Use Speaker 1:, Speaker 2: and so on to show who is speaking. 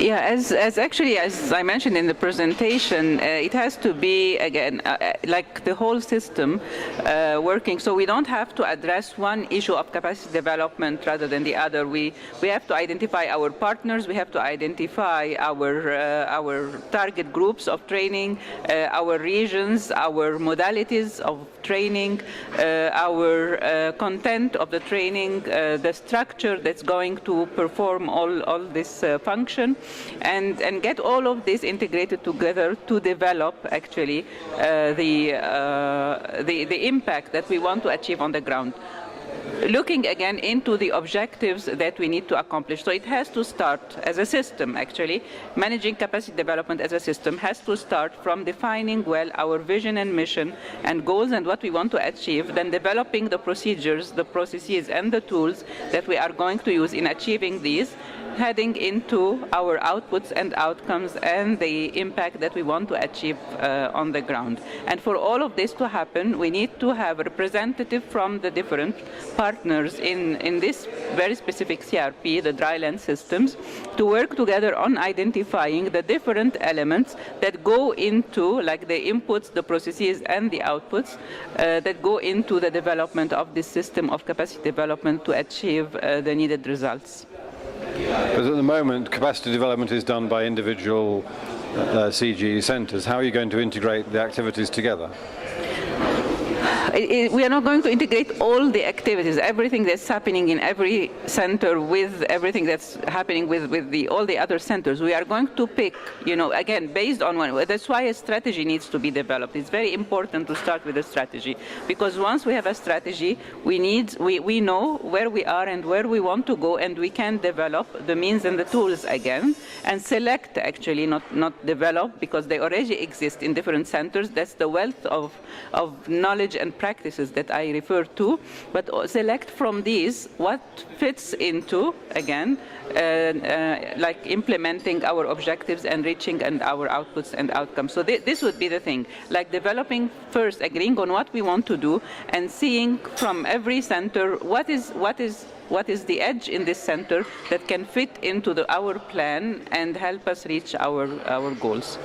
Speaker 1: Yeah, as I mentioned in the presentation, it has to be, again, like the whole system working. So we don't have to address one issue of capacity development rather than the other. We have to identify our partners. We have to identify our target groups of training, our regions, our modalities of training, our content of the training, the structure that's going to perform all this function, and get all of this integrated together to develop actually the impact that we want to achieve on the ground. Looking again into the objectives that we need to accomplish. So it has to start as a system, actually. Managing capacity development as a system has to start from defining well our vision and mission and goals and what we want to achieve, then developing the procedures, the processes, and the tools that we are going to use in achieving these, heading into our outputs and outcomes and the impact that we want to achieve on the ground. And for all of this to happen, we need to have a representative from the different partners in this very specific CRP, the dry land systems, to work together on identifying the different elements that go into, like the inputs, the processes, and the outputs that go into the development of this system of capacity development to achieve the needed results.
Speaker 2: Because at the moment, capacity development is done by individual CG centres. How are you going to integrate the activities together?
Speaker 1: We are not going to integrate all the activities, everything that's happening in every center with everything that's happening with all the other centers. We are going to pick, again, based on one. That's why a strategy needs to be developed. It's very important to start with a strategy, because once we have a strategy, we know where we are and where we want to go, and we can develop the means and the tools again, and select, actually, not develop, because they already exist in different centers. That's the wealth of knowledge and practices that I refer to, but select from these what fits into, again, like implementing our objectives and reaching and our outputs and outcomes. So this would be the thing, like developing first, agreeing on what we want to do, and seeing from every center what is the edge in this center that can fit into our plan and help us reach our goals.